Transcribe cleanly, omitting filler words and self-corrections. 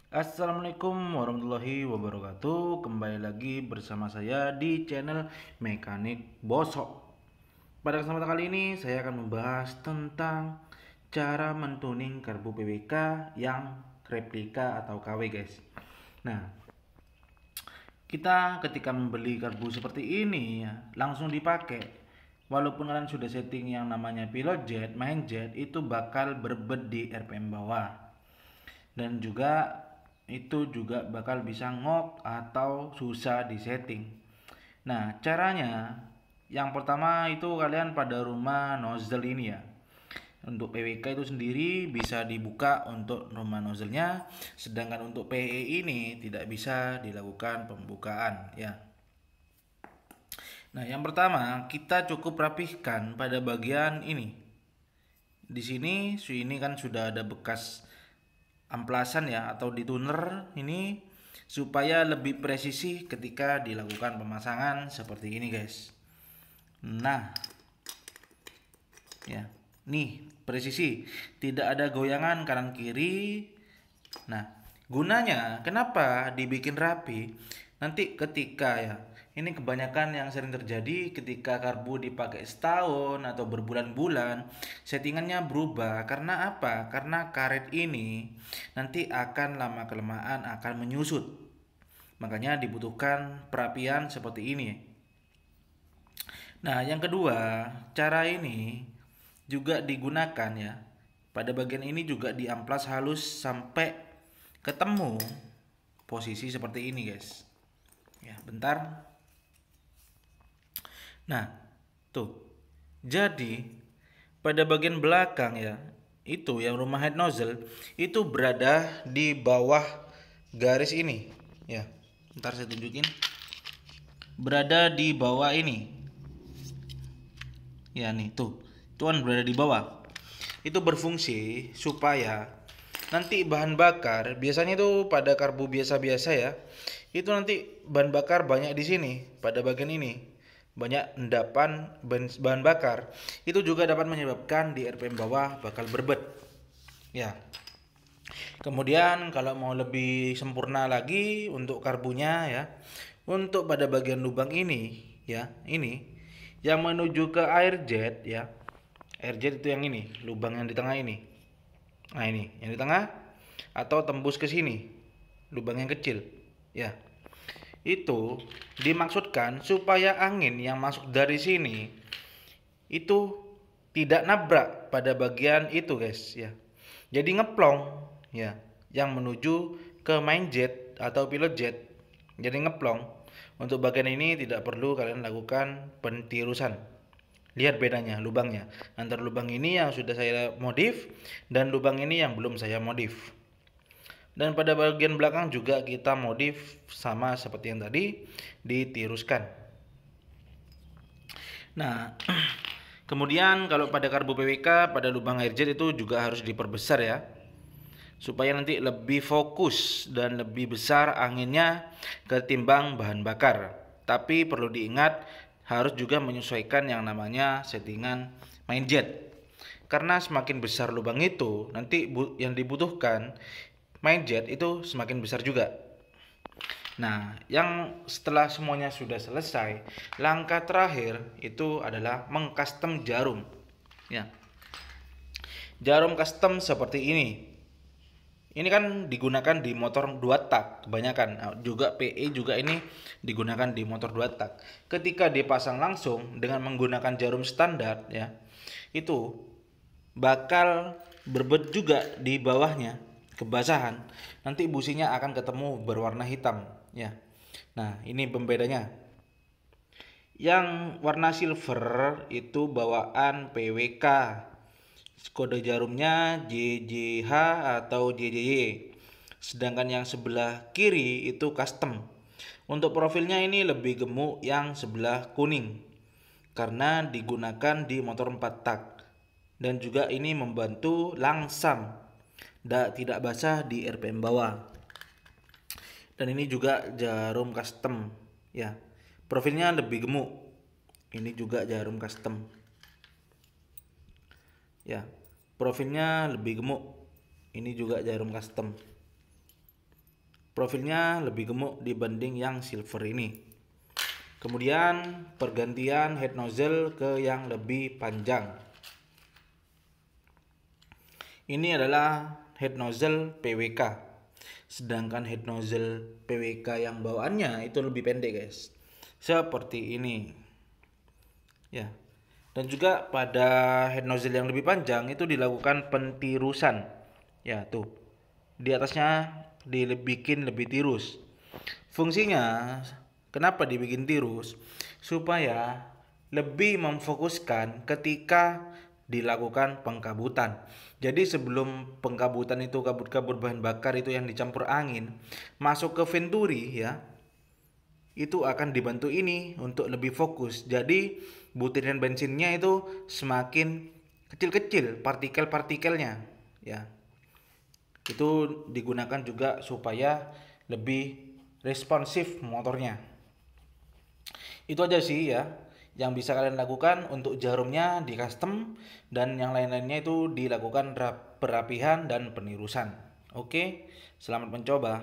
Assalamualaikum warahmatullahi wabarakatuh. Kembali lagi bersama saya di channel Mekanik Bosok. Pada kesempatan kali ini saya akan membahas tentang cara mentuning karbu PWK yang replika atau KW, guys. Nah, kita ketika membeli karbu seperti ini ya, langsung dipakai. Walaupun kalian sudah setting yang namanya pilot jet, main jet, itu bakal berbed di RPM bawah. Dan juga itu juga bakal bisa ngok atau susah disetting. Nah, caranya yang pertama itu kalian pada rumah nozzle ini ya. Untuk PWK itu sendiri bisa dibuka untuk rumah nozzle-nya, sedangkan untuk PE ini tidak bisa dilakukan pembukaan ya. Nah, yang pertama kita cukup rapihkan pada bagian ini. Di sini kan sudah ada bekas amplasan ya atau di tuner ini supaya lebih presisi ketika dilakukan pemasangan seperti ini, guys. Nah, ya. Nih, presisi. Tidak ada goyangan kanan kiri. Nah, gunanya kenapa dibikin rapi? Nanti ketika ya, ini kebanyakan yang sering terjadi ketika karbu dipakai setahun atau berbulan-bulan, settingannya berubah. Karena apa? Karena karet ini nanti akan lama kelamaan akan menyusut. Makanya dibutuhkan perapian seperti ini. Nah, yang kedua, cara ini juga digunakan ya. Pada bagian ini juga diamplas halus sampai ketemu posisi seperti ini, guys. Ya, bentar. Nah, tuh. Jadi, pada bagian belakang ya, itu yang rumah head nozzle itu berada di bawah garis ini. Ya, bentar saya tunjukin. Berada di bawah ini. Ya nih, tuh. Tuan berada di bawah. Itu berfungsi supaya nanti bahan bakar biasanya itu pada karbu biasa-biasa ya. Itu nanti bahan bakar banyak di sini pada bagian ini. Banyak endapan bahan bakar. Itu juga dapat menyebabkan di RPM bawah bakal berbet. Ya. Kemudian kalau mau lebih sempurna lagi untuk karbunya ya. Untuk pada bagian lubang ini ya, ini yang menuju ke air jet ya. Air jet itu yang ini, lubang yang di tengah ini. Nah, ini yang di tengah atau tembus ke sini, lubang yang kecil. Ya. Itu dimaksudkan supaya angin yang masuk dari sini itu tidak nabrak pada bagian itu, guys ya. Jadi ngeplong ya, yang menuju ke main jet atau pilot jet. Jadi ngeplong. Untuk bagian ini tidak perlu kalian lakukan pentirusan. Lihat bedanya lubangnya antara lubang ini yang sudah saya modif dan lubang ini yang belum saya modif. Dan pada bagian belakang juga kita modif sama seperti yang tadi, ditiruskan. Nah, kemudian kalau pada karbu PWK pada lubang air jet itu juga harus diperbesar ya. Supaya nanti lebih fokus dan lebih besar anginnya ketimbang bahan bakar. Tapi perlu diingat harus juga menyesuaikan yang namanya settingan main jet. Karena semakin besar lubang itu, nanti yang dibutuhkan main jet itu semakin besar juga. Nah, yang setelah semuanya sudah selesai, langkah terakhir itu adalah mengcustom jarum. Ya. Jarum custom seperti ini. Ini kan digunakan di motor 2 tak kebanyakan. Nah, juga PE juga ini digunakan di motor 2 tak. Ketika dipasang langsung dengan menggunakan jarum standar ya, itu bakal berbet juga di bawahnya kebasahan. Nanti businya akan ketemu berwarna hitam ya. Nah, ini pembedanya. Yang warna silver itu bawaan PWK. Kode jarumnya JJH atau JJY. Sedangkan yang sebelah kiri itu custom. Untuk profilnya ini lebih gemuk yang sebelah kuning karena digunakan di motor 4 tak. Dan juga ini membantu langsam tidak basah di RPM bawah. Dan ini juga jarum custom ya. Profilnya lebih gemuk. Ini juga jarum custom. Ya, profilnya lebih gemuk. Ini juga jarum custom. profilnya lebih gemuk dibanding yang silver ini. Kemudian pergantian head nozzle ke yang lebih panjang. Ini adalah head nozzle PWK. Sedangkan head nozzle PWK yang bawaannya itu lebih pendek, guys. Seperti ini. Ya. Dan juga pada head nozzle yang lebih panjang itu dilakukan pentirusan. Ya, tuh. Di atasnya dibikin lebih tirus. Fungsinya kenapa dibikin tirus? Supaya lebih memfokuskan ketika dilakukan pengkabutan. Jadi sebelum pengkabutan itu kabut-kabut bahan bakar itu yang dicampur angin masuk ke venturi ya, itu akan dibantu ini untuk lebih fokus. Jadi butiran bensinnya itu semakin kecil-kecil partikel-partikelnya ya. Itu digunakan juga supaya lebih responsif motornya. Itu aja sih ya yang bisa kalian lakukan untuk jarumnya di custom, dan yang lain-lainnya itu dilakukan perapihan dan penirusan. Oke, selamat mencoba.